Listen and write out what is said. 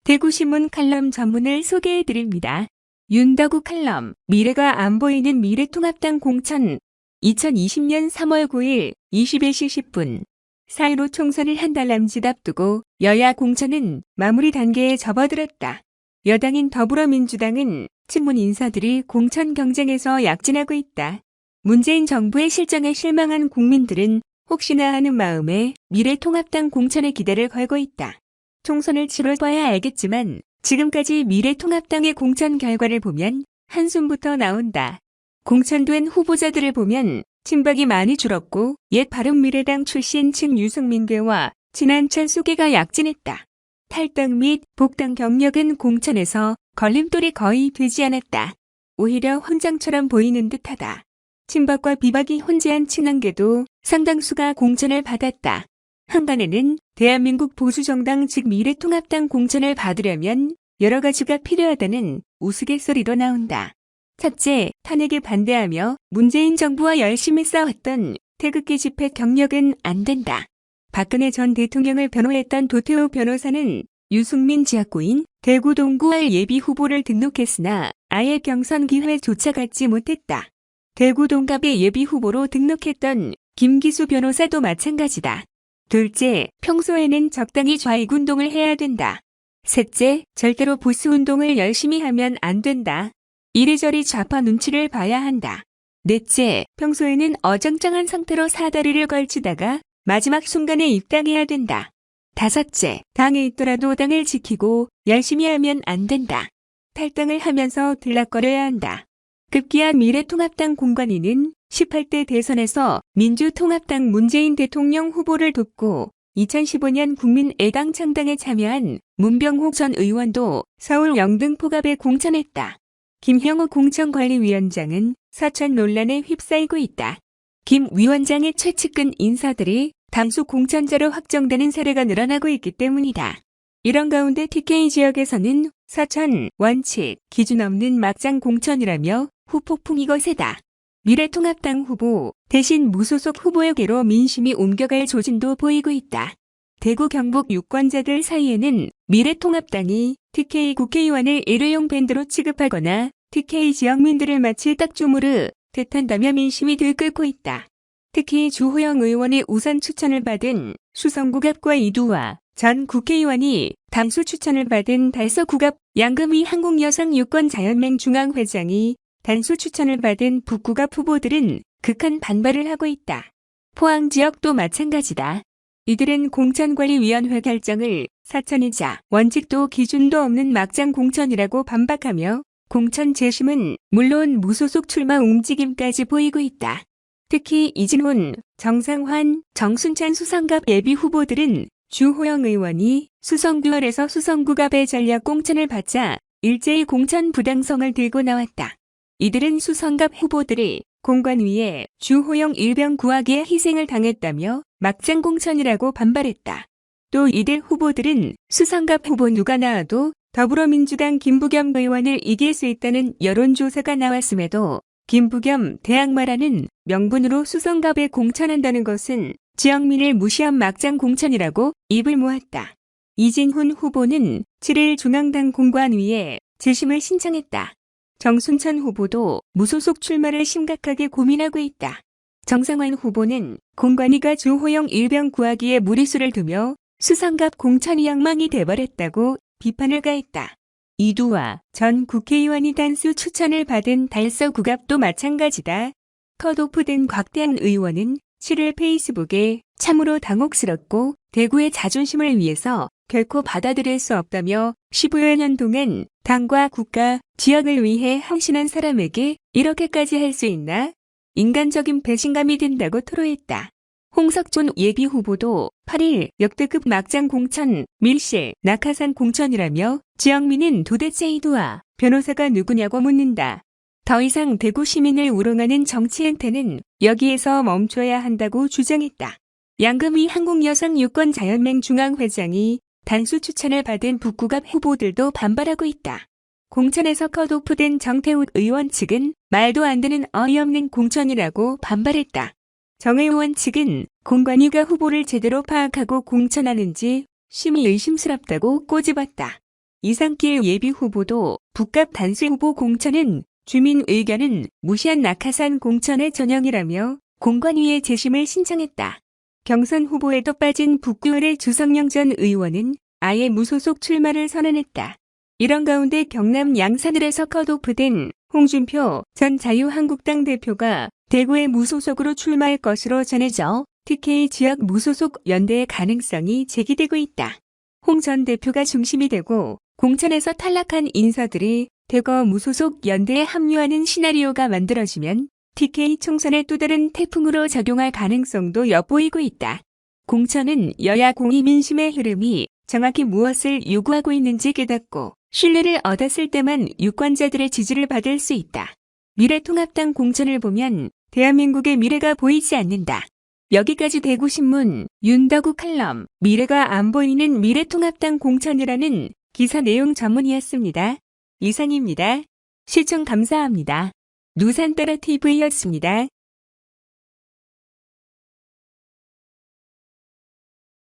대구신문 칼럼 전문을 소개해드립니다. 윤덕우 칼럼, 미래가 안 보이는 미래통합당 공천. 2020년 3월 9일 21시 10분. 4.15 총선을 한 달 남짓 앞두고 여야 공천은 마무리 단계에 접어들었다. 여당인 더불어민주당은 친문 인사들이 공천 경쟁에서 약진하고 있다. 문재인 정부의 실정에 실망한 국민들은 혹시나 하는 마음에 미래통합당 공천의 기대를 걸고 있다. 총선을 치러봐야 알겠지만 지금까지 미래통합당의 공천 결과를 보면 한숨부터 나온다. 공천된 후보자들을 보면 친박이 많이 줄었고 옛 바른미래당 출신 친유승민계와 친한 찰수계가 약진했다. 탈당 및 복당 경력은 공천에서 걸림돌이 거의 되지 않았다. 오히려 혼장처럼 보이는 듯하다. 친박과 비박이 혼재한 친한계도 상당수가 공천을 받았다. 한간에는 대한민국 보수정당 즉 미래통합당 공천을 받으려면 여러 가지가 필요하다는 우스갯소리도 나온다. 첫째, 탄핵에 반대하며 문재인 정부와 열심히 싸웠던 태극기 집회 경력은 안 된다. 박근혜 전 대통령을 변호했던 도태우 변호사는 유승민 지역구인 대구 동구알 예비 후보를 등록했으나 아예 경선 기회조차 갖지 못했다. 대구 동갑의 예비 후보로 등록했던 김기수 변호사도 마찬가지다. 둘째, 평소에는 적당히 좌익운동을 해야 된다. 셋째, 절대로 보수운동을 열심히 하면 안 된다. 이리저리 좌파 눈치를 봐야 한다. 넷째, 평소에는 어정쩡한 상태로 사다리를 걸치다가 마지막 순간에 입당해야 된다. 다섯째, 당에 있더라도 당을 지키고 열심히 하면 안 된다. 탈당을 하면서 들락거려야 한다. 급기야 미래통합당 공관위는 18대 대선에서 민주통합당 문재인 대통령 후보를 돕고 2015년 국민애당 창당에 참여한 문병호 전 의원도 서울 영등포갑에 공천했다. 김형우 공천관리위원장은 사천 논란에 휩싸이고 있다. 김 위원장의 최측근 인사들이 당수 공천자로 확정되는 사례가 늘어나고 있기 때문이다. 이런 가운데 TK 지역에서는 사천, 원칙, 기준 없는 막장 공천이라며 후폭풍이 거세다. 미래통합당 후보 대신 무소속 후보에게로 민심이 옮겨갈 조짐도 보이고 있다. 대구 경북 유권자들 사이에는 미래통합당이 TK 국회의원을 일회용 밴드로 취급하거나 TK 지역민들을 마치 딱조무르 뜻한다며 민심이 들끓고 있다. 특히 주호영 의원의 우선 추천을 받은 수성구갑과 이두화 전 국회의원이 당수 추천을 받은 달서구갑 양금희 한국여성유권자연맹 중앙회장이 단수 추천을 받은 북구갑 후보들은 극한 반발을 하고 있다. 포항 지역도 마찬가지다. 이들은 공천관리위원회 결정을 사천이자 원칙도 기준도 없는 막장 공천이라고 반박하며 공천 재심은 물론 무소속 출마 움직임까지 보이고 있다. 특히 이진훈, 정상환, 정순찬 수성갑 예비 후보들은 주호영 의원이 수성구열에서 수성구갑의 전략 공천을 받자 일제히 공천 부당성을 들고 나왔다. 이들은 수성갑 후보들이 공관위에 주호영 일병 구하기에 희생을 당했다며 막장 공천이라고 반발했다. 또 이들 후보들은 수성갑 후보 누가 나와도 더불어민주당 김부겸 의원을 이길 수 있다는 여론조사가 나왔음에도 김부겸 대항마라는 명분으로 수성갑에 공천한다는 것은 지역민을 무시한 막장 공천이라고 입을 모았다. 이진훈 후보는 7일 중앙당 공관위에 재심을 신청했다. 정순천 후보도 무소속 출마를 심각하게 고민하고 있다. 정상환 후보는 공관위가 주호영 일병 구하기에 무리수를 두며 수성갑 공천이 엉망이 돼버렸다고 비판을 가했다. 이두화 전 국회의원이 단수 추천을 받은 달서구갑도 마찬가지다. 컷오프된 곽대한 의원은 7일 페이스북에 참으로 당혹스럽고 대구의 자존심을 위해서 결코 받아들일 수 없다며 15여 년 동안 당과 국가, 지역을 위해 헌신한 사람에게 이렇게까지 할 수 있나? 인간적인 배신감이 든다고 토로했다. 홍석존 예비 후보도 8일 역대급 막장 공천, 밀실, 낙하산 공천이라며 지역민은 도대체 이두화 변호사가 누구냐고 묻는다. 더 이상 대구 시민을 우롱하는 정치 행태는 여기에서 멈춰야 한다고 주장했다. 양금희 한국여성유권자연맹 중앙회장이 단수 추천을 받은 북구갑 후보들도 반발하고 있다. 공천에서 컷오프된 정태욱 의원 측은 말도 안 되는 어이없는 공천이라고 반발했다. 정 의원 측은 공관위가 후보를 제대로 파악하고 공천하는지 심히 의심스럽다고 꼬집었다. 이상길 예비 후보도 북갑 단수 후보 공천은 주민 의견은 무시한 낙하산 공천의 전형이라며 공관위에 재심을 신청했다. 경선 후보에도 빠진 북구을의 주성영 전 의원은 아예 무소속 출마를 선언했다. 이런 가운데 경남 양산을에서 컷오프된 홍준표 전 자유한국당 대표가 대구에 무소속으로 출마할 것으로 전해져 TK 지역 무소속 연대의 가능성이 제기되고 있다. 홍 전 대표가 중심이 되고 공천에서 탈락한 인사들이 대거 무소속 연대에 합류하는 시나리오가 만들어지면 TK 총선의 또 다른 태풍으로 작용할 가능성도 엿보이고 있다. 공천은 여야 공의 민심의 흐름이 정확히 무엇을 요구하고 있는지 깨닫고 신뢰를 얻었을 때만 유권자들의 지지를 받을 수 있다. 미래통합당 공천을 보면 대한민국의 미래가 보이지 않는다. 여기까지 대구신문 윤덕우 칼럼 미래가 안 보이는 미래통합당 공천이라는 기사 내용 전문이었습니다. 이상입니다. 시청 감사합니다. 누산따라 TV였습니다.